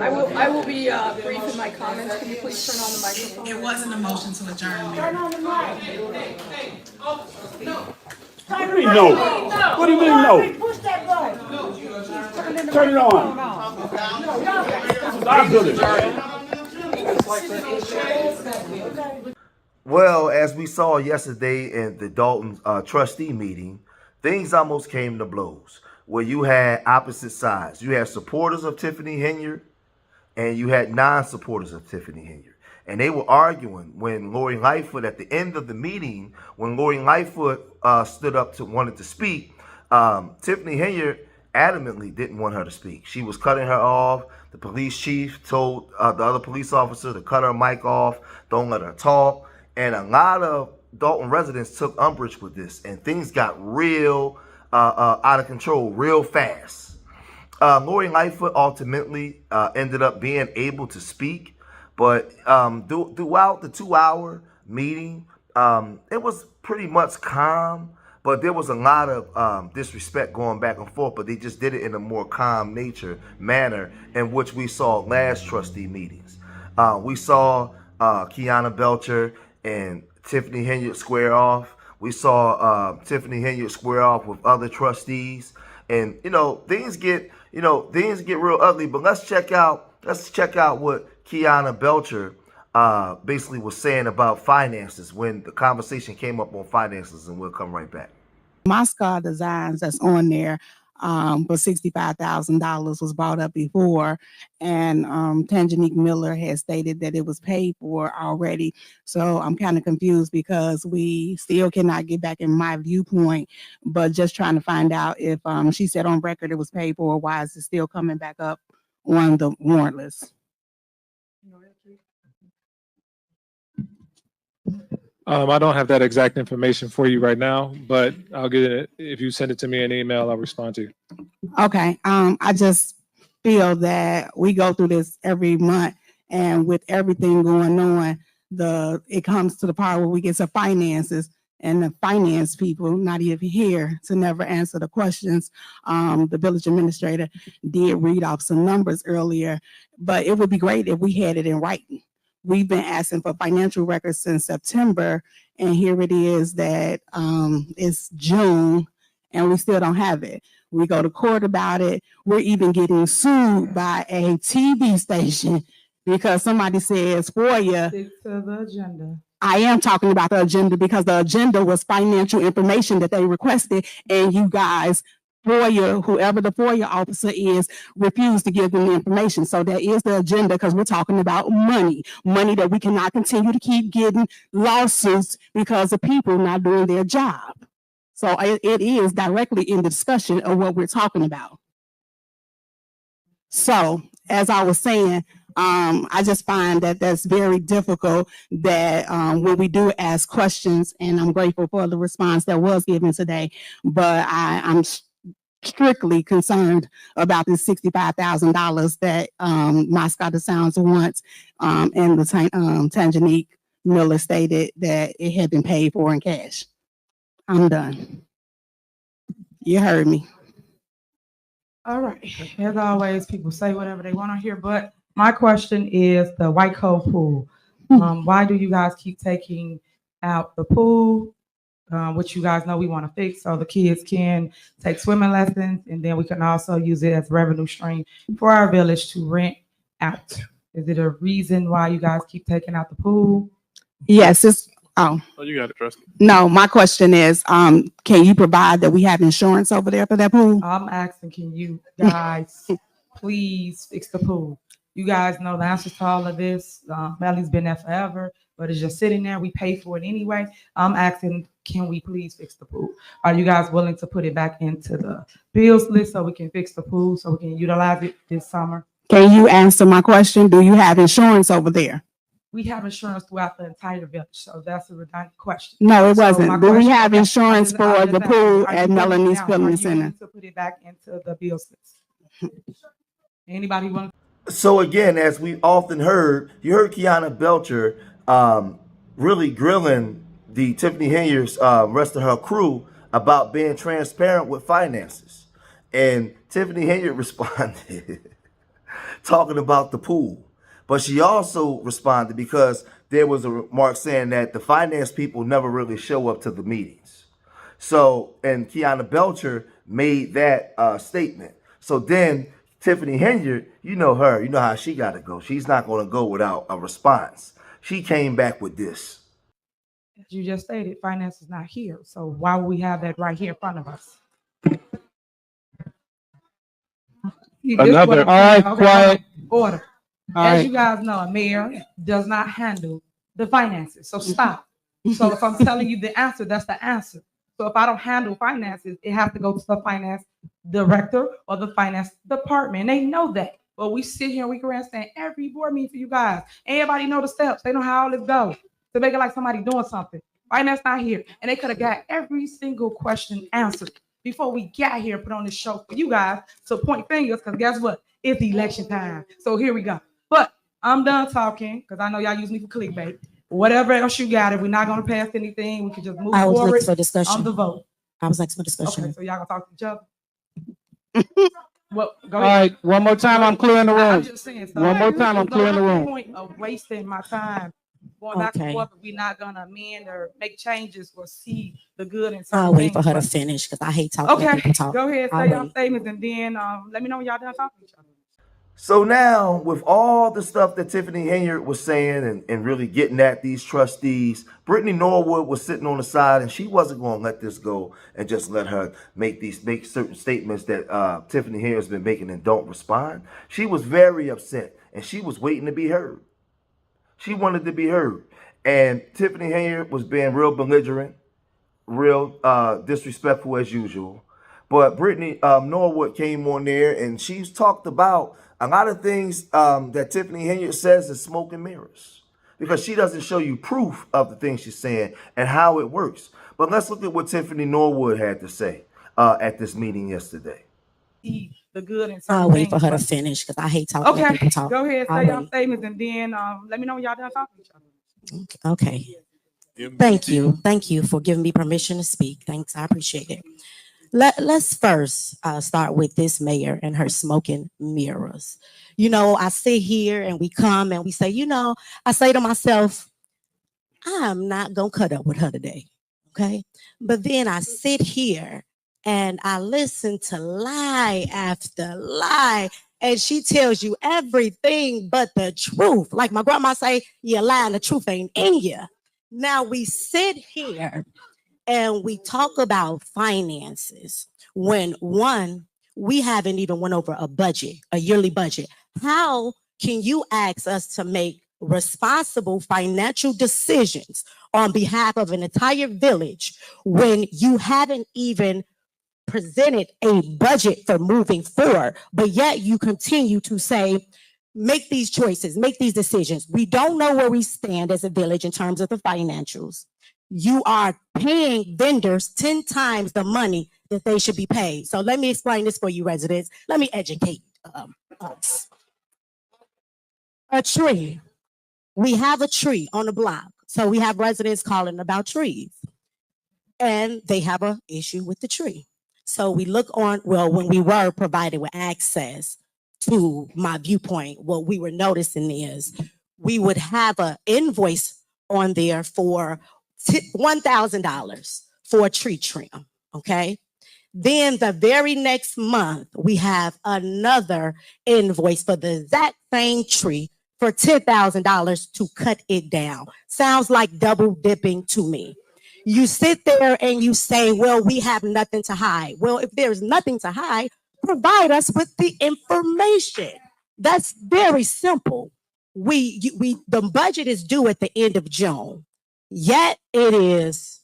I will be brief in my comments. Can you please turn on the microphone? It wasn't a motion to adjourn, Mayor. Turn on the mic. What do you mean no? What do you mean no? Push that button. Turn it on. I'll do this. Well, as we saw yesterday in the Dalton trustee meeting, things almost came to blows where you had opposite sides. You had supporters of Tiffany Henyard and you had non-supporters of Tiffany Henyard. And they were arguing when Lori Lightfoot, at the end of the meeting, when Lori Lightfoot stood up wanted to speak, Tiffany Henyard adamantly didn't want her to speak. She was cutting her off. The police chief told the other police officer to cut her mic off, don't let her talk. And a lot of Dalton residents took umbrage with this, and things got real out of control real fast. Lori Lightfoot ultimately ended up being able to speak. But throughout the 2-hour meeting, it was pretty much calm, but there was a lot of disrespect going back and forth, but they just did it in a more calm manner in which we saw last trustee meetings. We saw Kiana Belcher and Tiffany Henyard square off. We saw Tiffany Henyard square off with other trustees. And, things get real ugly, but let's check out what Kiana Belcher basically was saying about finances when the conversation came up on finances, and we'll come right back. My scar designs that's on there for $65,000 was brought up before, and Tangenique Miller has stated that it was paid for already. So I'm kind of confused because we still cannot get back in my viewpoint, but just trying to find out if she said on record it was paid for, why is it still coming back up on the warrant list? I don't have that exact information for you right now, but I'll get it. If you send it to me in email, I'll respond to you. Okay. I just feel that we go through this every month, and with everything going on, it comes to the part where we get to finances, and the finance people not even here to never answer the questions. The village administrator did read off some numbers earlier, but it would be great if we had it in writing. We've been asking for financial records since September, and here it is that it's June, and we still don't have it. We go to court about it. We're even getting sued by a TV station because somebody says FOIA. Stick to the agenda. I am talking about the agenda because the agenda was financial information that they requested, and you guys, FOIA, whoever the FOIA officer is, refused to give them the information. So that is the agenda, because we're talking about money that we cannot continue to keep getting lawsuits because of people not doing their job. So it is directly in the discussion of what we're talking about. So as I was saying, I just find that that's very difficult that when we do ask questions, and I'm grateful for the response that was given today, but I'm strictly concerned about this $65,000 that Moscow Sounds wants, and the Tangenique Miller stated that it had been paid for in cash. I'm done. You heard me. All right. As always, people say whatever they want to hear, but my question is the White Cove pool. Why do you guys keep taking out the pool, which you guys know we want to fix so the kids can take swimming lessons, and then we can also use it as revenue stream for our village to rent out? Is it a reason why you guys keep taking out the pool? Yes, it's Oh, you got it, Trustee. no, my question is, can you provide that we have insurance over there for that pool? I'm asking, can you guys please fix the pool? You guys know the answers to all of this. Melly's been there forever, but it's just sitting there. We pay for it anyway. I'm asking, can we please fix the pool? Are you guys willing to put it back into the bills list so we can fix the pool, so we can utilize it this summer? Can you answer my question? Do you have insurance over there? We have insurance throughout the entire village, so that's a redundant question. No, it So wasn't. my Do we question- have okay, insurance I'm for just the asking, pool are you at willing Melanie's now- Filming are you Center? willing to put it back into the bills list? Anybody willing? So again, as we often heard, you heard Kiana Belcher really grilling the Tiffany Henyard's rest of her crew about being transparent with finances. And Tiffany Henyard responded. talking about the pool. But she also responded because there was a remark saying that the finance people never really show up to the meetings. So, and Kiana Belcher made that statement. So then Tiffany Henyard, you know her, you know how she got to go. She's not going to go without a response. She came back with this. As you just stated, finance is not here. So why would we have that right here in front of us? See, this is what Another, I'm all right, saying. Okay, quiet. Order. All As right. you guys know, a mayor does not handle the finances. So stop. So if I'm telling you the answer, that's the answer. So if I don't handle finances, it has to go to the finance director or the finance department. And they know that. But we sit here and we grandstand every board meeting for you guys. Everybody know the steps. They know how all this goes. To make it like somebody doing something. Finance not here. And they could have got every single question answered before we got here and put on this show for you guys to point fingers, because guess what? It's election time. So here we go. But I'm done talking because I know y'all use me for clickbait. Whatever else you got, if we're not going to pass anything, we can just move I was forward next for discussion. on the vote. I was next for discussion. Okay, so y'all gonna talk to each other? Well, go All ahead. right, one more time, I'm clearing the I'm room. just saying. So One more time, I'm clearing the no room. point of wasting my time going back and Okay. forth if we're not gonna amend or make changes or see the good in I'll certain wait for things. her to But- finish because I hate talking when Okay, people talk. go ahead, I'll say y'all wait. statements, and then let me know when y'all done talking to each other. So now, with all the stuff that Tiffany Henyard was saying and really getting at these trustees, Brittany Norwood was sitting on the side, and she wasn't going to let this go and just let her make certain statements that Tiffany Henyard's been making and don't respond. She was very upset, and she was waiting to be heard. She wanted to be heard. And Tiffany Henyard was being real belligerent, real disrespectful as usual. But Brittany Norwood came on there, and she's talked about a lot of things that Tiffany Henyard says is smoke and mirrors, because she doesn't show you proof of the things she's saying and how it works. But let's look at what Tiffany Norwood had to say at this meeting yesterday. See the good in certain I'll wait things. for her to But- finish because I hate talking when Okay, people talk. go ahead, I'll say y'all wait. statements, and then let me know when y'all done talking to each other. Okay. Thank you. Thank you for giving me permission to speak. Thanks. I appreciate it. Let's first start with this mayor and her smoking mirrors. You know, I sit here and we come and we say, you know, I say to myself, I'm not going to cut up with her today. Okay. But then I sit here and I listen to lie after lie. And she tells you everything but the truth. Like my grandma say, you're lying, the truth ain't in you. Now we sit here and we talk about finances when one, we haven't even went over a budget, a yearly budget. How can you ask us to make responsible financial decisions on behalf of an entire village when you haven't even presented a budget for moving forward, but yet you continue to say, make these choices, make these decisions. We don't know where we stand as a village in terms of the financials. You are paying vendors 10 times the money that they should be paid. So let me explain this for you residents. Let me educate us. A tree. We have a tree on the block. So we have residents calling about trees. And they have an issue with the tree. So we look on, well, when we were provided with access to my viewpoint, what we were noticing is we would have an invoice on there for $1,000 for a tree trim, okay? Then the very next month, we have another invoice for the exact same tree for $10,000 to cut it down. Sounds like double dipping to me. You sit there and you say, well, we have nothing to hide. Well, if there's nothing to hide, provide us with the information. That's very simple. The budget is due at the end of June, yet it is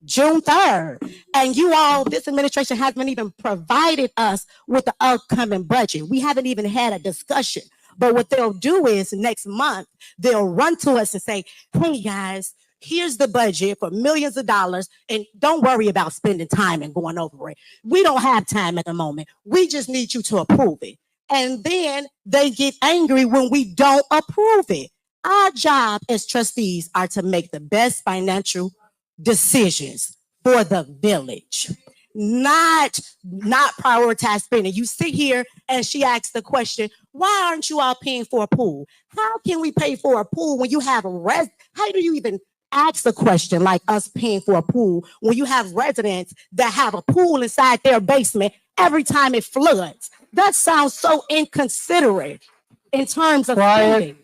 June 3rd. And you all, this administration hasn't even provided us with the upcoming budget. We haven't even had a discussion. But what they'll do is next month, they'll run to us and say, hey guys, here's the budget for millions of dollars. And don't worry about spending time and going over it. We don't have time at the moment. We just need you to approve it. And then they get angry when we don't approve it. Our job as trustees are to make the best financial decisions for the village, not prioritize spending. You sit here and she asks the question, Why aren't you all paying for a pool? How can we pay for a pool when you have how do you even ask a question like us paying for a pool when you have residents that have a pool inside their basement every time it floods? That sounds so inconsiderate in terms of spending.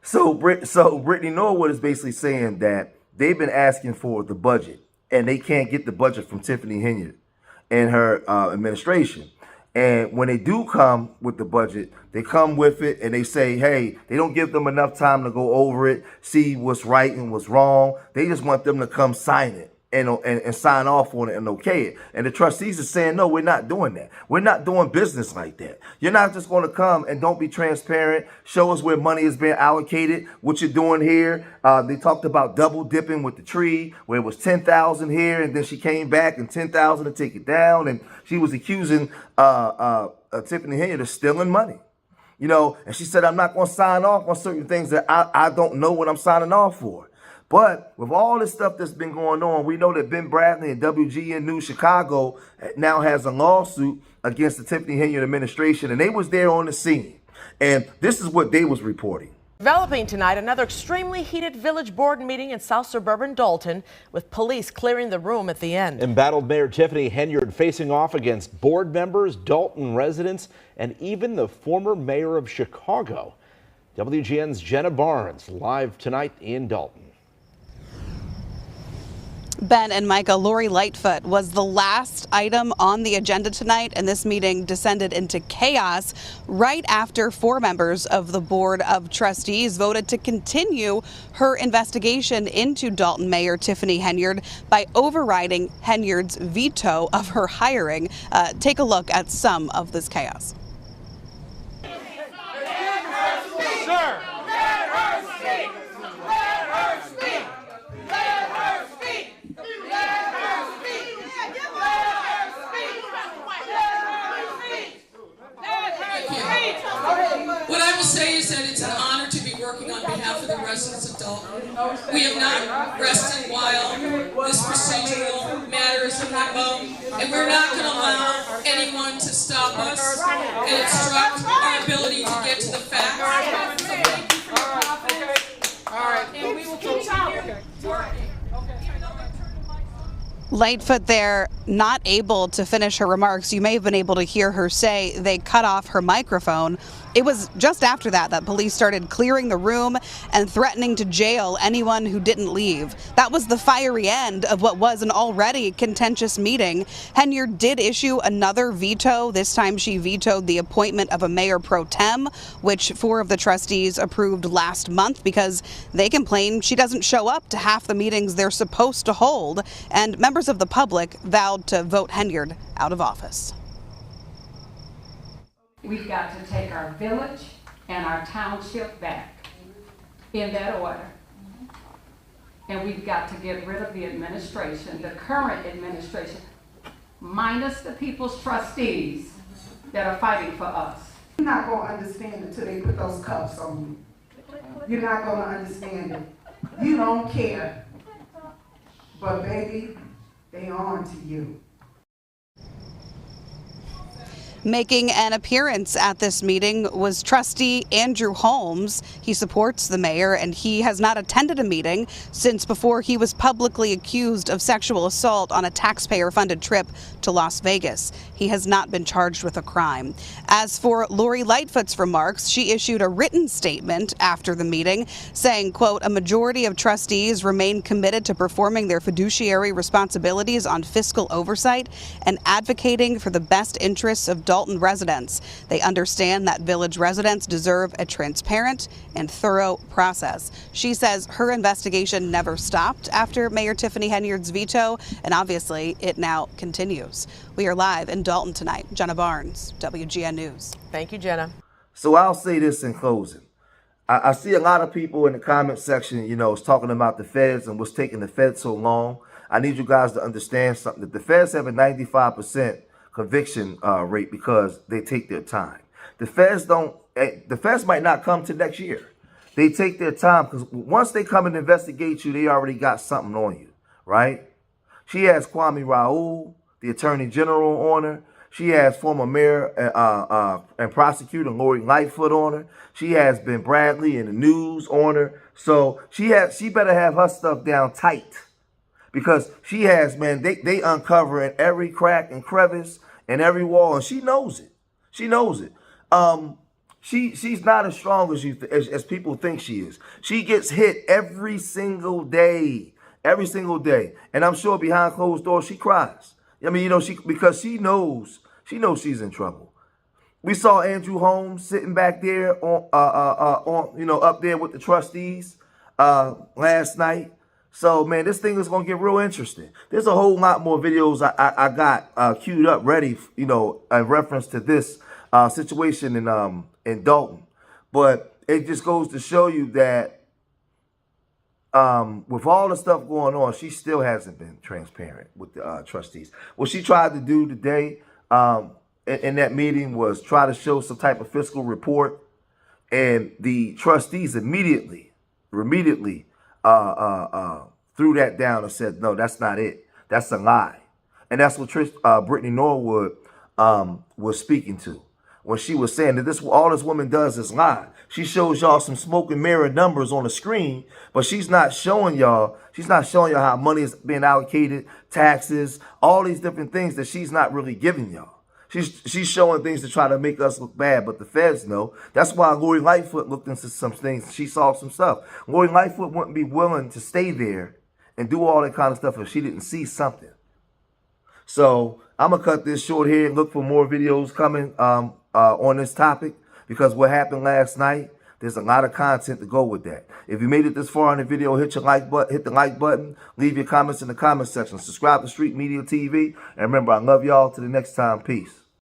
So Brittany Norwood is basically saying that they've been asking for the budget and they can't get the budget from Tiffany Henyard and her administration. And when they do come with the budget, they come with it and they say, hey, they don't give them enough time to go over it, see what's right and what's wrong. They just want them to come sign it and sign off on it and okay it. And the trustees are saying, no, we're not doing that. We're not doing business like that. You're not just going to come and don't be transparent, show us where money is being allocated, what you're doing here. They talked about double dipping with the tree, where it was 10,000 here, and then she came back and 10,000 to take it down. And she was accusing Tiffany Henyard of stealing money. You know, and she said, I'm not going to sign off on certain things that I don't know what I'm signing off for. But with all this stuff that's been going on, we know that Ben Bradley and WGN News Chicago now has a lawsuit against the Tiffany Henyard administration, and they was there on the scene. And this is what they was reporting. Developing tonight, another extremely heated village board meeting in South Suburban Dalton, with police clearing the room at the end. Embattled Mayor Tiffany Henyard facing off against board members, Dalton residents, and even the former mayor of Chicago. WGN's Jenna Barnes live tonight in Dalton. Ben and Micah, Lori Lightfoot was the last item on the agenda tonight, and this meeting descended into chaos right after 4 members of the Board of Trustees voted to continue her investigation into Dalton Mayor Tiffany Henyard by overriding Henyard's veto of her hiring. Take a look at some of this chaos. Sir. What I will say is that it's an honor to be working on behalf of the residents of Dalton. We have not rested while this procedural matter is underway, and we're not going to allow anyone to stop us and obstruct our ability to get to the facts. All right. And we will continue working. Lightfoot there, not able to finish her remarks. You may have been able to hear her say they cut off her microphone. It was just after that police started clearing the room and threatening to jail anyone who didn't leave. That was the fiery end of what was an already contentious meeting. Henyard did issue another veto. This time she vetoed the appointment of a mayor pro tem, which 4 of the trustees approved last month because they complain she doesn't show up to half the meetings they're supposed to hold. And members of the public vowed to vote Henyard out of office. We've got to take our village and our township back in that order. And we've got to get rid of the administration, the current administration, minus the people's trustees that are fighting for us. You're not going to understand until they put those cuffs on you. You're not going to understand it. You don't care. But baby, they on to you. Making an appearance at this meeting was trustee Andrew Holmes. He supports the mayor, and he has not attended a meeting since before he was publicly accused of sexual assault on a taxpayer-funded trip to Las Vegas. He has not been charged with a crime. As for Lori Lightfoot's remarks, she issued a written statement after the meeting saying, quote, a majority of trustees remain committed to performing their fiduciary responsibilities on fiscal oversight and advocating for the best interests of Dalton residents. They understand that village residents deserve a transparent and thorough process. She says her investigation never stopped after Mayor Tiffany Henyard's veto, and obviously it now continues. We are live in Dalton tonight. Jenna Barnes, WGN News. Thank you, Jenna. So I'll say this in closing. I see a lot of people in the comment section, is talking about the feds and what's taking the feds so long. I need you guys to understand something. That the feds have a 95% conviction rate because they take their time. The feds might not come to next year. They take their time because once they come and investigate you, they already got something on you, right? She has Kwame Raoul, the attorney general, on her. She has former mayor and prosecutor Lori Lightfoot on her. She has Ben Bradley in the news on her. So she better have her stuff down tight, because she has, man, they uncovering every crack and crevice and every wall, and she knows it. She knows it. She's not as strong as people think she is. She gets hit every single day. Every single day. And I'm sure behind closed doors she cries. I mean, you know, because she knows she's in trouble. We saw Andrew Holmes sitting back there on you know, up there with the trustees last night. So, man, this thing is going to get real interesting. There's a whole lot more videos I got queued up ready, you know, in reference to this situation in Dalton. But it just goes to show you that with all the stuff going on, she still hasn't been transparent with the trustees. What she tried to do today in that meeting was try to show some type of fiscal report, and the trustees immediately threw that down and said, no, that's not it. That's a lie. And that's what Brittany Norwood was speaking to when she was saying that all this woman does is lie. She shows y'all some smoke and mirror numbers on the screen, but she's not showing y'all how money is being allocated, taxes, all these different things that she's not really giving y'all. She's showing things to try to make us look bad, but the feds know. That's why Lori Lightfoot looked into some things. She saw some stuff. Lori Lightfoot wouldn't be willing to stay there and do all that kind of stuff if she didn't see something. So I'm going to cut this short here and look for more videos coming on this topic, because what happened last night, there's a lot of content to go with that. If you made it this far in the video, hit the like button, leave your comments in the comment section, subscribe to Street Media TV, and remember, I love y'all. Till the next time, peace.